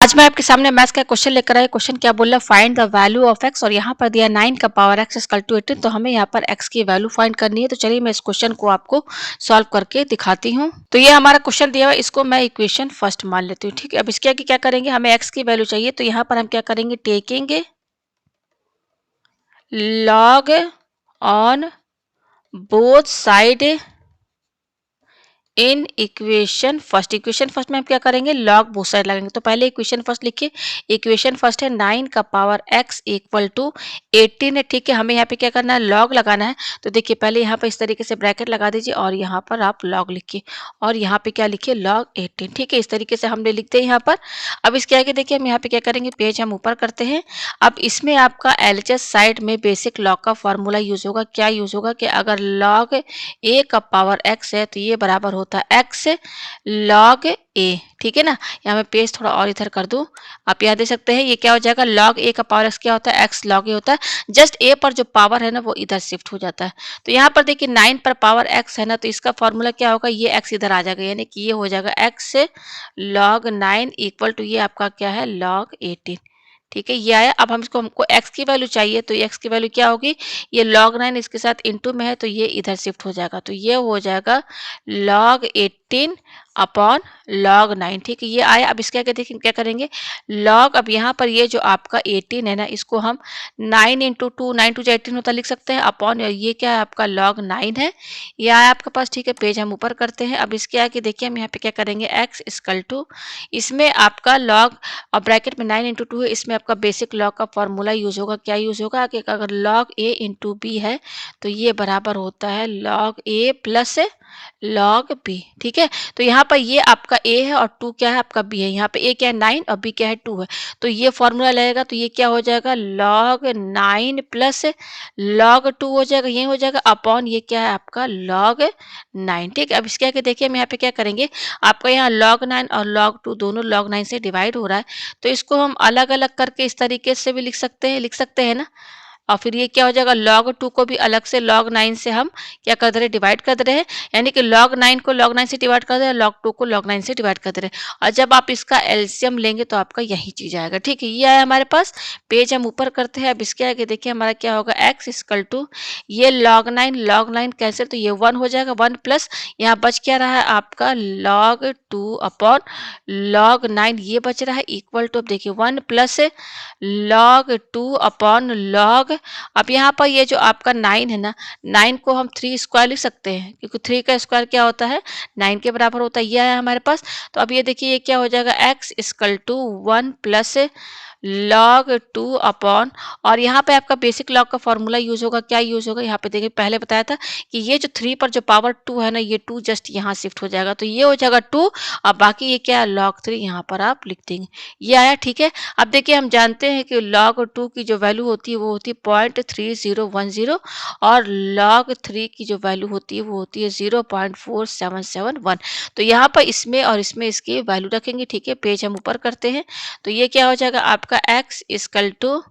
आज मैं आपके सामने मैथ्स का क्वेश्चन लेकर आई। क्वेश्चन क्या बोल रहा है, find the value of x, और यहाँ पर दिया 9 का पावर एक्स इक्वल टू 18। तो हमें यहाँ पर एक्स की वैल्यू फाइंड करनी है। तो चलिए मैं इस क्वेश्चन को आपको सॉल्व करके दिखाती हूँ। तो ये हमारा क्वेश्चन दिया हुआ है, इसको मैं इक्वेशन फर्स्ट मान लेती हूँ। ठीक है, अब इसके आगे क्या करेंगे, हमें एक्स की वैल्यू चाहिए। तो यहाँ पर हम क्या करेंगे, taking log on both side in equation first में हम क्या करेंगे, लॉग बोथ साइड लगाएंगे। तो पहले इक्वेशन फर्स्ट लिखिए। इक्वेशन फर्स्ट है 9 का पावर x इक्वल टू 18 है। ठीक है, हमें यहाँ पे क्या करना है, लॉग लगाना है। तो देखिए पहले यहाँ पे इस तरीके से ब्रैकेट लगा दीजिए और यहाँ पर आप लॉग लिखिए और यहाँ पे क्या लिखिए, लॉग 18। ठीक है, इस तरीके से हमने लिखते हैं यहाँ पर। अब इसके आगे देखिए हम यहाँ पे क्या करेंगे, पेज हम ऊपर करते हैं। अब इसमें आपका एलएचएस साइड में बेसिक लॉग का फॉर्मूला यूज होगा। क्या यूज होगा कि अगर लॉग ए का पावर x है तो ये बराबर होता है x लॉग ए। ठीक है ना, यहाँ मैं पेज थोड़ा और इधर कर दूं। आप यहाँ देख सकते हैं ये क्या हो जाएगा, लॉग ए का पावर x क्या होता है, x लॉग ए होता है। जस्ट ए पर जो पावर है ना वो इधर शिफ्ट हो जाता है। तो यहाँ पर देखिए 9 पर पावर x है ना, तो इसका फॉर्मूला क्या होगा, ये x इधर आ जाएगा, यानी कि ये हो जाएगा x लॉग 9 इक्वल टू ये आपका क्या है, लॉग 18। ठीक है, ये आया। अब हमको x की वैल्यू चाहिए, तो x की वैल्यू क्या होगी, ये log 9 इसके साथ इनटू में है तो ये इधर शिफ्ट हो जाएगा, तो ये हो जाएगा log 18 अपॉन log 9। ठीक है, ये आया। अब इसके आगे देखिए क्या करेंगे, log, अब यहाँ पर ये जो आपका 18 है ना, इसको हम 9 इंटू 2, 9 टू 18 होता लिख सकते हैं, अपॉन ये क्या है आपका log 9 है, ये आया आपके पास। ठीक है, पेज हम ऊपर करते हैं। अब इसके आगे देखिए हम यहाँ पे क्या करेंगे, x इक्वल टू, इसमें आपका log और ब्रैकेट में 9 इंटू 2 है, इसमें आपका बेसिक लॉग का फॉर्मूला यूज होगा। क्या यूज होगा कि अगर लॉग ए इंटू बी है तो ये बराबर होता है लॉग ए प्लस लॉग बी। ठीक है, तो यहाँ पर ये आपका a है और 2 क्या है आपका b है। यहाँ पे a क्या है 9 और b क्या है 2 है, तो ये फॉर्मूला लगेगा। तो ये क्या हो जाएगा, लॉग 9 प्लस लॉग 2 हो जाएगा, ये हो जाएगा अपॉन ये क्या है आपका लॉग 9। ठीक है, अब इसके आगे देखिए हम यहाँ पे क्या करेंगे, आपका यहाँ log 9 और log 2 दोनों log 9 से डिवाइड हो रहा है, तो इसको हम अलग अलग करके इस तरीके से भी लिख सकते हैं ना। और फिर ये क्या हो जाएगा, log 2 को भी अलग से log 9 से हम क्या कर दे रहे हैं, डिवाइड कर दे रहे हैं, यानी कि log 9 को log 9 से डिवाइड कर दे रहे हैं, log 2 को log 9 से डिवाइड कर दे रहे हैं। और जब आप इसका एलसीएम लेंगे तो आपका यही चीज आएगा। ठीक है, ये आया हमारे पास। पेज हम ऊपर करते हैं। अब इसके आगे देखिए हमारा क्या होगा, x इक्वल टू, ये log 9 कैंसिल, तो ये 1 हो जाएगा, 1 प्लस यहाँ बच क्या रहा है आपका log 2 अपॉन log 9, ये बच रहा है इक्वल टू, अब देखिए 1 प्लस log 2 अपॉन log, अब यहाँ पर ये जो आपका 9 है ना, 9 को हम 3 स्क्वायर लिख सकते हैं, क्योंकि 3 का स्क्वायर क्या होता है, 9 के बराबर होता है। ये है हमारे पास। तो अब ये देखिए ये क्या हो जाएगा, x equal to 1 plus log 2 upon, और यहाँ पे आपका बेसिक लॉग का फॉर्मूला यूज होगा। क्या यूज होगा, यहाँ पे देखिए पहले बताया था कि ये जो 3 पर जो पावर 2 है ना, ये 2 जस्ट यहाँ शिफ्ट हो जाएगा, तो ये हो जाएगा 2 और बाकी ये क्या है log 3, यहाँ पर आप लिख देंगे, ये आया। ठीक है, अब देखिए हम जानते हैं कि log 2 की जो वैल्यू होती है वो होती है 0.3010 और log 3 की जो वैल्यू होती है वो होती है 0.4771। तो यहाँ पर इसमें और इसमें इसकी वैल्यू रखेंगे। ठीक है, पेज हम ऊपर करते हैं। तो ये क्या हो जाएगा आपका x equal to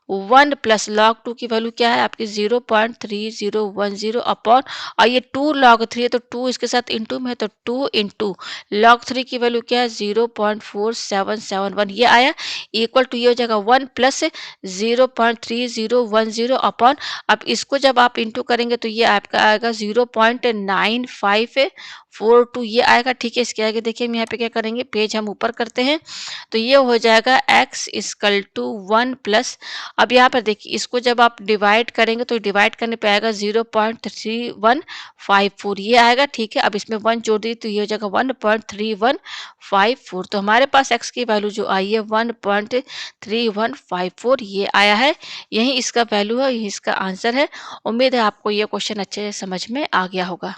1 plus log 2 की वैल्यू क्या है आपकी 0.3010 अपॉन, और ये 2 log 3 है तो 2 इसके साथ इंटू में है, तो 2 इंटू log 3 की वैल्यू क्या है 0.4771, ये आया इक्वल टू, ये हो जाएगा 1 प्लस 0.3010 अपॉन, अब इसको जब आप इंटू करेंगे तो ये आपका आएगा 0.9542, ये आएगा। ठीक है, इसके आगे देखिए हम यहाँ पे क्या करेंगे, पेज हम ऊपर करते हैं। तो ये हो जाएगा x इक्वल टू 1 प्लस, अब यहाँ पर देखिए इसको जब आप डिवाइड करेंगे तो डिवाइड करने पे आएगा 0.3154, ये आएगा। ठीक है, अब इसमें 1 जोड़ दी तो ये हो जाएगा 1.3154। तो हमारे पास x की वैल्यू जो आई है 1.3154, ये आया है। यही इसका वैल्यू है, यही इसका आंसर है। उम्मीद है आपको ये क्वेश्चन अच्छे से समझ में आ गया होगा।